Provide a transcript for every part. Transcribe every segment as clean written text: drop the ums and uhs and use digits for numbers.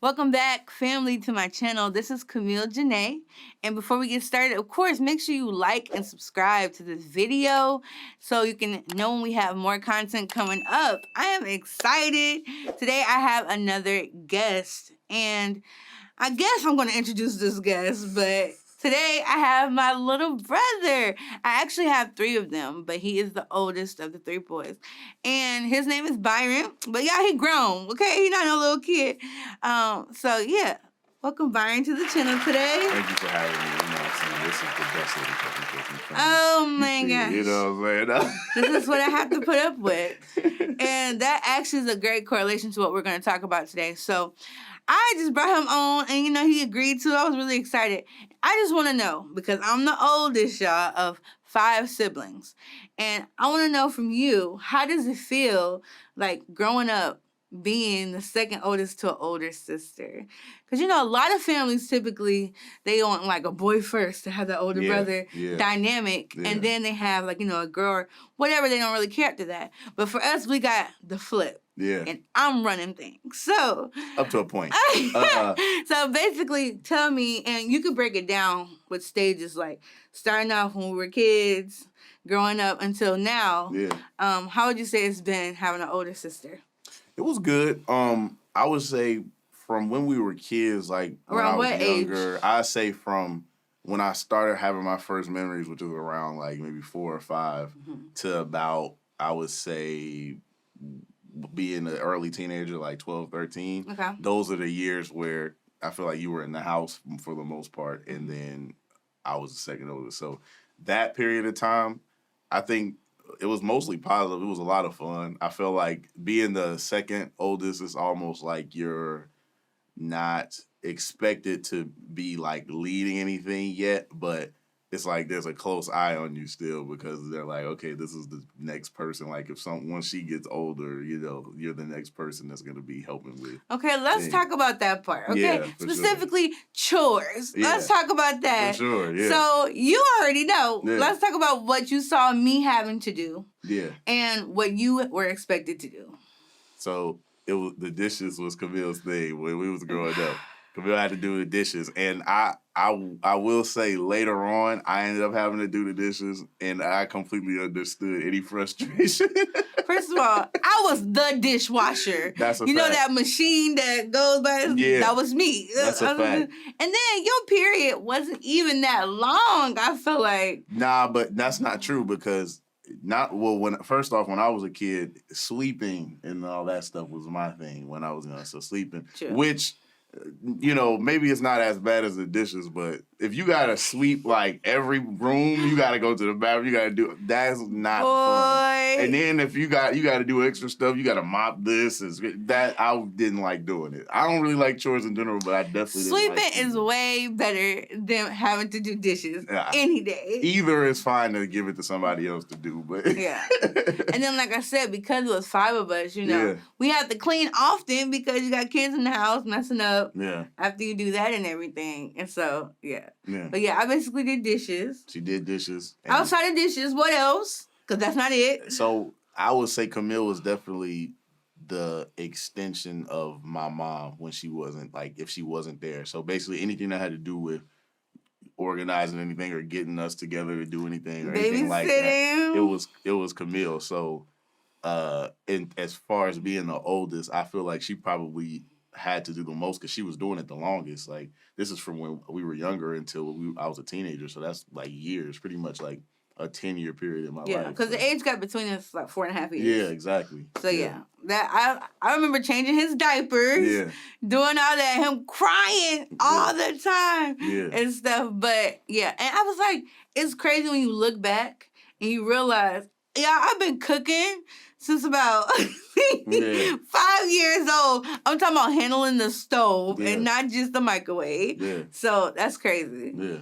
Welcome back, family, to my channel. This is Camielle Janae. And before we get started, of course, make sure you like and subscribe to this video so you can know when we have more content coming up. I am excited. Today, I have another guest. And I guess I'm going to introduce this guest, but today I have my little brother. I actually have three of them, but he is the oldest of the three boys. And his name is Byron. But yeah, he grown, okay? He not no little kid. So yeah, welcome Byron to the channel today. Thank you for having me. You know what I'm saying? This is the best little puppy. Oh my gosh. You know what I'm saying? This is what I have to put up with. And that actually is a great correlation to what we're going to talk about today. So I just brought him on, and he agreed to. I was really excited. I just want to know, because I'm the oldest, y'all, of 5 siblings. And I want to know from you, how does it feel like growing up being the second oldest to an older sister? Because, a lot of families typically, they want like a boy first to have the older brother dynamic. Yeah. And then they have like, a girl or whatever. They don't really care after that. But for us, we got the flip. Yeah. And I'm running things. So up to a point. So basically tell me, and you could break it down with stages, like starting off when we were kids, growing up until now. Yeah. How would you say it's been having an older sister? It was good. I would say from when we were kids, like around when I what was younger, age? I'd say from when I started having my first memories, which was around like maybe 4 or 5, to about, I would say, being an early teenager, like 12, 13. Okay. Those are the years where I feel like you were in the house for the most part, and then I was the second oldest. So that period of time, I think it was mostly positive. It was a lot of fun. I feel like being the second oldest is almost like you're not expected to be like leading anything yet, but it's like there's a close eye on you still, because they're like, okay, this is the next person. Like once she gets older, you're the next person that's going to be helping with. Okay, let's talk about that part. Okay, yeah, specifically chores. Yeah. Let's talk about that. For sure, yeah. So you already know. Yeah. Let's talk about what you saw me having to do. Yeah. And what you were expected to do. So the dishes was Camille's thing when we was growing up. Camille had to do the dishes, and I will say later on, I ended up having to do the dishes, and I completely understood any frustration. First of all, I was the dishwasher. That's a fact. Fact. That machine that goes by? Yeah. That was me. That's a fact. And then your period wasn't even that long, I feel like. Nah, but that's not true, because first off, when I was a kid, sweeping and all that stuff was my thing when I was young. So sleeping, which, maybe it's not as bad as the dishes, but if you gotta sweep like every room, you gotta go to the bathroom, you gotta do that's not fun. And then if you gotta do extra stuff, you gotta mop this that. I didn't like doing it. I don't really like chores in general, but I definitely sleeping didn't like is way better than having to do dishes any day. Either is fine to give it to somebody else to do, but yeah. And then, like I said, because it was 5 of us, we have to clean often because you got kids in the house messing up. Yeah. After you do that and everything. And so, yeah. Yeah. But yeah, I basically did dishes. She did dishes. Outside of dishes, what else? Because that's not it. So I would say Camille was definitely the extension of my mom when she wasn't, like, if she wasn't there. So basically anything that had to do with organizing anything or getting us together to do anything or anything like that, it was Camille. So and as far as being the oldest, I feel like she probably had to do the most because she was doing it the longest. Like, this is from when we were younger until I was a teenager, so that's like years, pretty much like a 10-year period in my life. Yeah, because the age gap between us like 4.5 years. Yeah, exactly. So that I remember changing his diapers, doing all that, him crying all the time and stuff. But yeah, and I was like, it's crazy when you look back and you realize, I've been cooking since about 5 years old. I'm talking about handling the stove and not just the microwave. Yeah. So that's crazy. Yeah.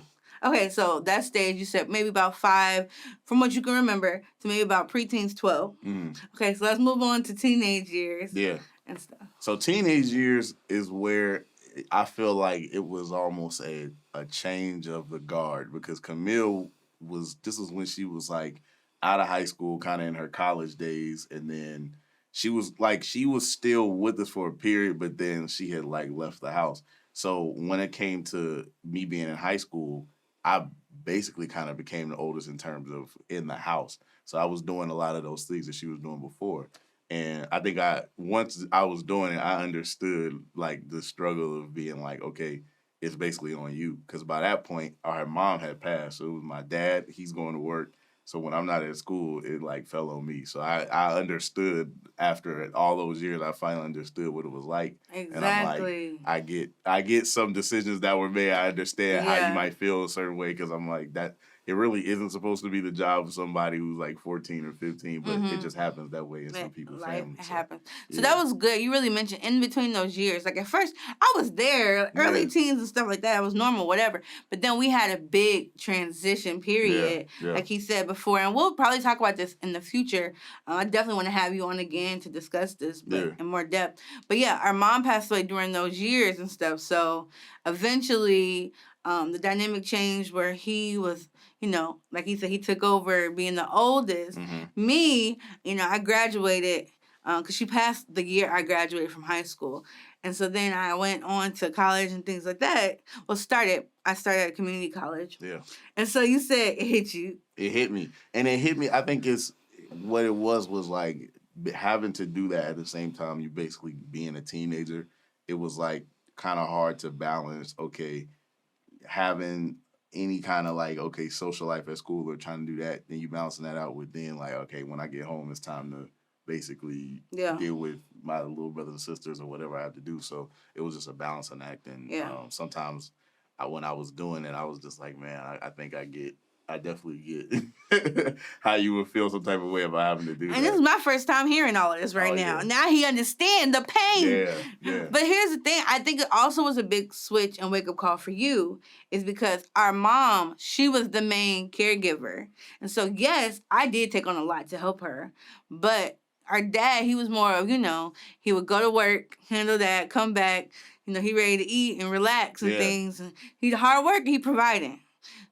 Okay, so that stage, you said maybe about 5, from what you can remember, to maybe about preteens, 12. Mm. Okay, so let's move on to teenage years. Yeah. And stuff. So teenage years is where I feel like it was almost a change of the guard, because Camille this was when she was like out of high school, kind of in her college days, and then she was still with us for a period, but then she had like left the house. So when it came to me being in high school, I basically kind of became the oldest in terms of in the house. So I was doing a lot of those things that she was doing before. And I think once I was doing it, I understood like the struggle of being like, okay, it's basically on you. Because by that point, our mom had passed. So it was my dad, he's going to work. So when I'm not at school, it like fell on me. So I understood after all those years, I finally understood what it was like. Exactly. And I'm like, I get some decisions that were made. I understand how you might feel a certain way because I'm like, that it really isn't supposed to be the job of somebody who's like 14 or 15, but it just happens that way in some people's families. It happens. So that was good. You really mentioned in between those years. Like at first, I was there, early teens and stuff like that. It was normal, whatever. But then we had a big transition period, like he said before. And we'll probably talk about this in the future. I definitely want to have you on again to discuss this in more depth. But yeah, our mom passed away during those years and stuff. So eventually, the dynamic changed where he was, you know, like he said, he took over being the oldest. Me, you know, I graduated because she passed the year I graduated from high school. And so then I went on to college and things like that. Well, I started at community college. Yeah. And so you said it hit you. It hit me. And it hit me, I think what it was like having to do that at the same time, you basically being a teenager. It was like kind of hard to balance, okay, having any kind of like, okay, social life at school or trying to do that, then you balancing that out with then like, okay, when I get home, it's time to basically deal with my little brothers and sisters or whatever I have to do. So it was just a balancing act. And sometimes when I was doing it, I was just like, man, I think I definitely get how you would feel some type of way about having to do that. And this is my first time hearing all of this now. Yeah. Now he understands the pain. Yeah. But here's the thing. I think it also was a big switch and wake-up call for you is because our mom, she was the main caregiver. And so, yes, I did take on a lot to help her. But our dad, he was more of, you know, he would go to work, handle that, come back, you know, he ready to eat and relax and things. And he's hard work, he providing.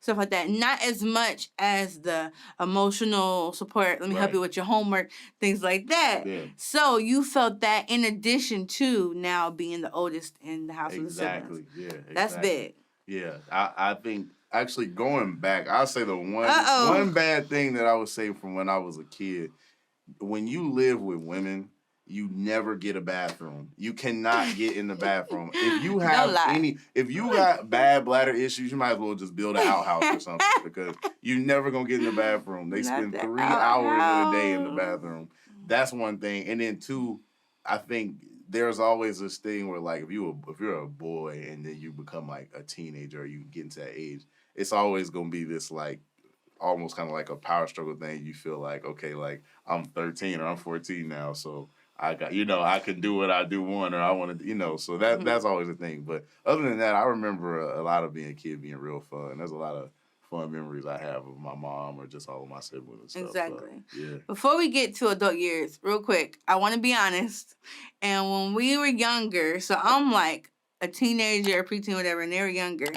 Stuff like that. Not as much as the emotional support. Let me help you with your homework. Things like that. Yeah. So you felt that in addition to now being the oldest in the house of the siblings. Exactly. That's big. Yeah. I think actually going back, I'll say the one bad thing that I would say from when I was a kid, when you live with women, you never get a bathroom. You cannot get in the bathroom. If you have if you got bad bladder issues, you might as well just build an outhouse or something because you're never gonna get in the bathroom. They spend 3 hours of the day in the bathroom. That's one thing. And then two, I think there's always this thing where like if you're a boy and then you become like a teenager or you get into that age, it's always gonna be this like almost kind of like a power struggle thing. You feel like, okay, like I'm 13 or I'm 14 now, so I got, you know, I can do what I do want or I want to, you know, so that's always a thing. But other than that, I remember a lot of being a kid being real fun. There's a lot of fun memories I have of my mom or just all of my siblings and stuff. Exactly. So, Before we get to adult years, real quick, I want to be honest. And when we were younger, so I'm like a teenager, a preteen, whatever, and they were younger,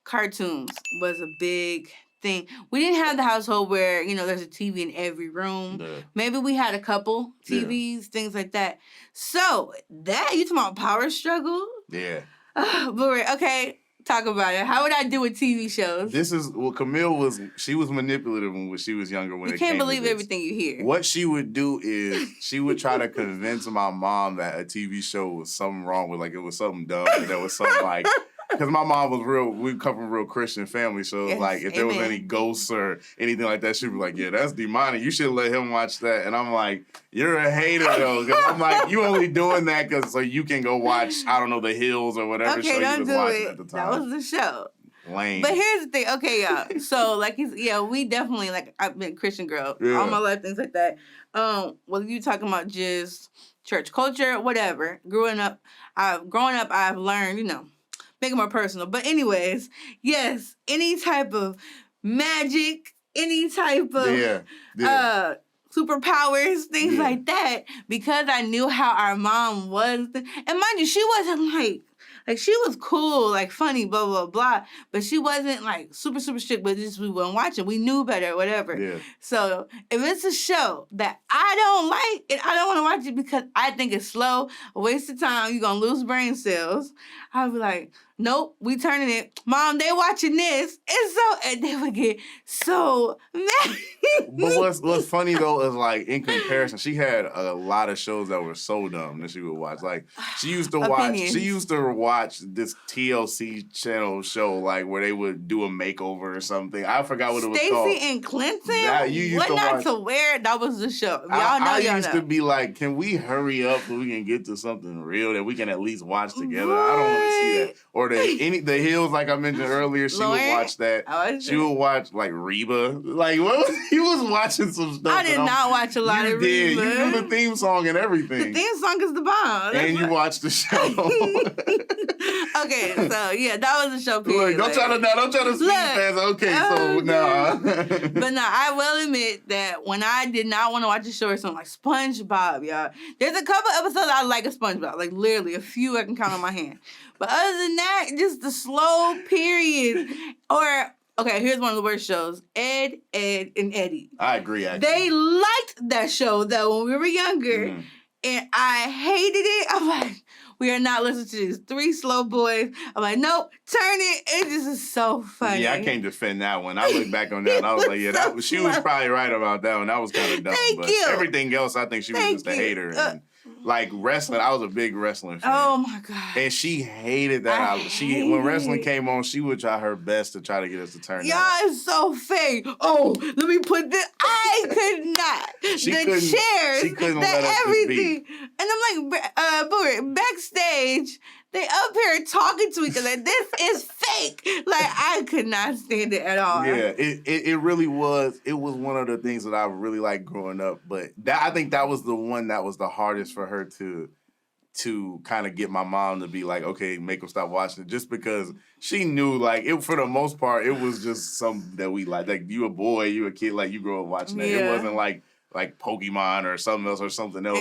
cartoons was a big thing. We didn't have the household where, you know, there's a TV in every room. Yeah. Maybe we had a couple TVs, things like that. So that, you talking about power struggle? Yeah. But okay, talk about it. How would I do with TV shows? Camielle was manipulative when she was younger. You can't believe everything you hear. What she would do is she would try to convince my mom that a TV show was something wrong with, like it was something dumb, or there was something like. Because my mom was we come from a real Christian family, so like if there was any ghosts or anything like that, she'd be like, yeah, that's demonic. You should let him watch that. And I'm like, you're a hater though. Because I'm like, you only doing that so you can go watch, I don't know, The Hills or whatever show you was watching at the time. That was the show. Lame. But here's the thing. Okay, y'all. So like we definitely, like, I've been a Christian girl all my life, things like that. Whether you talking about just church culture, whatever. Growing up, I've learned, you know, make it more personal. But anyways, yes, any type of magic, any type of superpowers, things like that, because I knew how our mom was. And mind you, she wasn't like Like, she was cool, like, funny, blah, blah, blah. But she wasn't, like, super, super strict, but just we weren't watching. We knew better, whatever. Yeah. So, if it's a show that I don't like and I don't want to watch it because I think it's slow, a waste of time, you're going to lose brain cells, I'll be like, nope, we turning it. Mom, they watching this. And they would get so mad. But what's funny though is like in comparison, she had a lot of shows that were so dumb that she would watch. Like she used to watch this TLC channel show like where they would do a makeover or something. I forgot what it was called. Stacey and Clinton? That you used what to not watch. to wear? That was the show. I used to be like, can we hurry up so we can get to something real that we can at least watch together? I don't want to see that. Or the Hills, like I mentioned earlier, she would watch that. She would watch like Reba. Like he was watching some stuff. I did not watch a lot of Reba. You knew the theme song and everything. The theme song is the bomb. And you watched the show. Okay, so yeah, that was the show. Period. Look, don't try to speak fast. Okay, so nah. But no, I will admit that when I did not want to watch a show or something like SpongeBob, y'all, there's a couple episodes I like of SpongeBob, like literally a few I can count on my hand. But other than that, just the slow period. Or, okay, here's one of the worst shows. Ed, and Eddie. I agree, actually. They liked that show, though, when we were younger. And I hated it. I'm like, we are not listening to these three slow boys. I'm like, nope, turn it. It just is so funny. Yeah, I can't defend that one. I look back on that and I was like, yeah, she was probably right about that one. That was kind of dumb. Thank you. Everything else, I think she was just a hater. And like wrestling, I was a big wrestling fan. Oh my God. And she hated that. When wrestling came on, she would try her best to try to get us to turn y'all, it's so fake. Oh, let me put this. I could not. She the chairs, she couldn't the let us everything. And I'm like, Booger, backstage, they up here talking to each other. This is fake. Like, I could not stand it at all. Yeah, it really was. It was one of the things that I really liked growing up. But I think that was the one that was the hardest for her to kind of get my mom to be like, okay, make her stop watching it. Just because she knew, like, it for the most part, it was just something that we liked. Like, you a boy, you a kid, like, you grow up watching it. It wasn't like Pokemon or something else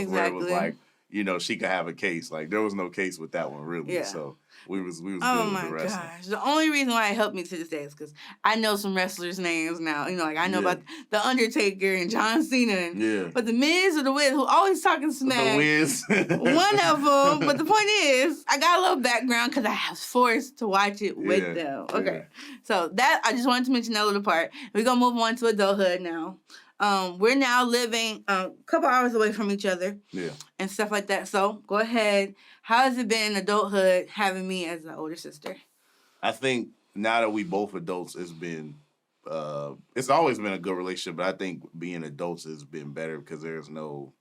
where it was like, you know, she could have a case. Like, there was no case with that one, really. Yeah. So we was good with the wrestling. Oh, my gosh. The only reason why it helped me to this day is because I know some wrestlers' names now. You know, like, I know about The Undertaker and John Cena. But The Miz or The Wiz, who always talking smack. The Wiz. One of them. But the point is, I got a little background because I was forced to watch it with them. Okay. So that, I just wanted to mention that little part. We're going to move on to adulthood now. We're now living a couple hours away from each other and stuff like that. So go ahead. How has it been in adulthood having me as an older sister? I think now that we both adults, it's always been a good relationship, but I think being adults has been better because there's no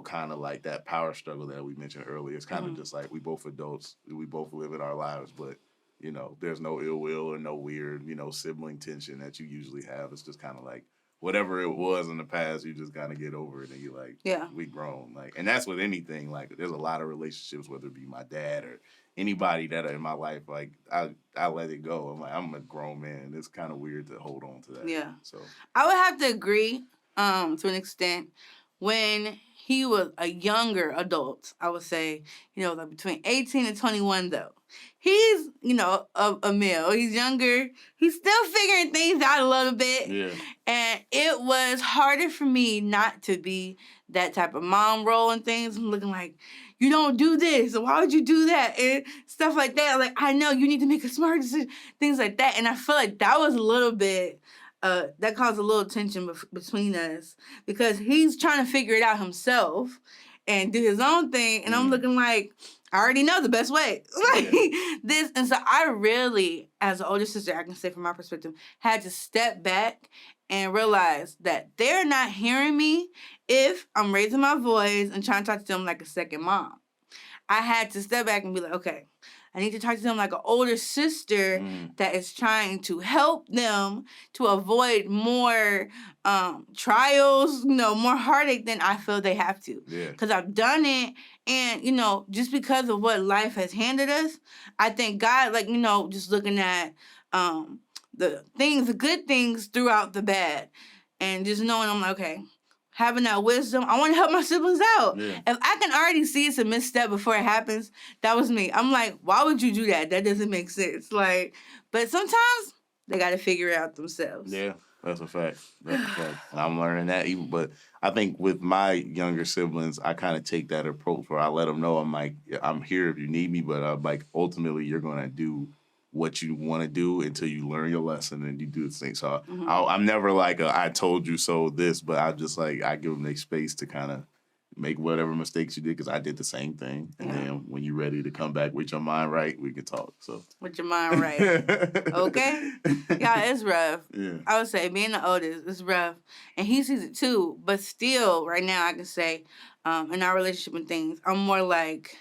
kind of like that power struggle that we mentioned earlier. It's kind of just like we both adults, we both live in our lives, but you know, there's no ill will or no weird, you know, sibling tension that you usually have. It's just kind of like, whatever it was in the past, you just gotta get over it, and you're like, we grown. Like, and that's with anything. Like, there's a lot of relationships, whether it be my dad or anybody that are in my life. Like, I let it go. I'm like, I'm a grown man. It's kind of weird to hold on to that. Yeah. So I would have to agree, to an extent. When he was a younger adult, I would say, you know, like between 18 and 21, though. He's, you know, a male. He's younger. He's still figuring things out a little bit. Yeah. And it was harder for me not to be that type of mom role and things. I'm looking like, you don't do this. Why would you do that? And stuff like that. Like, I know you need to make a smart decision. Things like that. And I feel like that was a little bit, that caused a little tension between us. Because he's trying to figure it out himself and do his own thing. And I'm looking like, I already know the best way. Like this. And so I really, as an older sister, I can say from my perspective, had to step back and realize that they're not hearing me if I'm raising my voice and trying to talk to them like a second mom. I had to step back and be like, okay, I need to talk to them like an older sister that is trying to help them to avoid more trials, you know, more heartache than I feel they have to. Because I've done it. And, you know, just because of what life has handed us, I thank God, like, you know, just looking at the good things throughout the bad. And just knowing I'm like, okay, having that wisdom. I want to help my siblings out. Yeah. If I can already see it's a misstep before it happens, that was me. I'm like, why would you do that? That doesn't make sense. Like, but sometimes they got to figure it out themselves. Yeah, that's a fact. That's a fact. And I'm learning that even. But I think with my younger siblings, I kind of take that approach where I let them know I'm like, I'm here if you need me, but I'm like, ultimately, you're going to do what you want to do until you learn your lesson and you do the thing. So I'm never like I told you so this, but I just like I give them their space to kind of make whatever mistakes you did because I did the same thing. And then when you're ready to come back with your mind right, we can talk. So with your mind right, okay? Yeah, it's rough. Yeah, I would say being the oldest, it's rough, and he sees it too. But still, right now, I can say, in our relationship and things, I'm more like,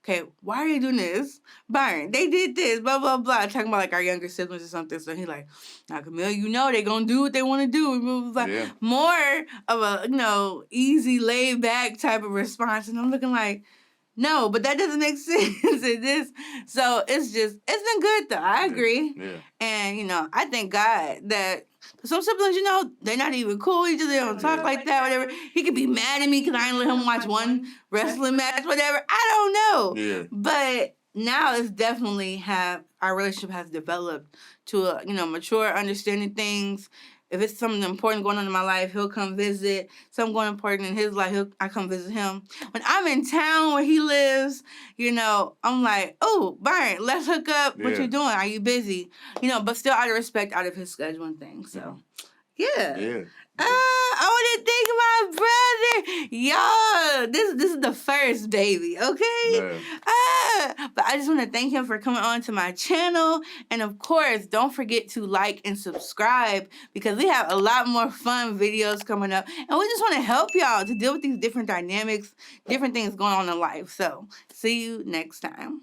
okay, why are you doing this? Byron, they did this, blah, blah, blah. Talking about, like, our younger siblings or something. So he like, now, Camille, you know they going to do what they want to do. Blah, blah, blah. Yeah. More of a, easy, laid-back type of response. And I'm looking like, no, but that doesn't make sense in this. So it's been good, though. I agree. Yeah. And, I thank God that some siblings, they're not even cool with each other. They don't talk like that, whatever. He could be mad at me because I didn't let him watch one wrestling match, whatever. I don't know. Yeah. But now it's definitely our relationship has developed to a, mature, understanding things. If it's something important going on in my life, he'll come visit. Something going important in his life, I come visit him. When I'm in town where he lives, I'm like, oh, Byron, let's hook up. What you doing? Are you busy? But still out of respect, out of his schedule and things. So, yeah. Yeah. I want to thank my brother. Y'all, this is the first baby, okay? But I just want to thank him for coming on to my channel. And of course, don't forget to like and subscribe because we have a lot more fun videos coming up. And we just want to help y'all to deal with these different dynamics, different things going on in life. So, see you next time.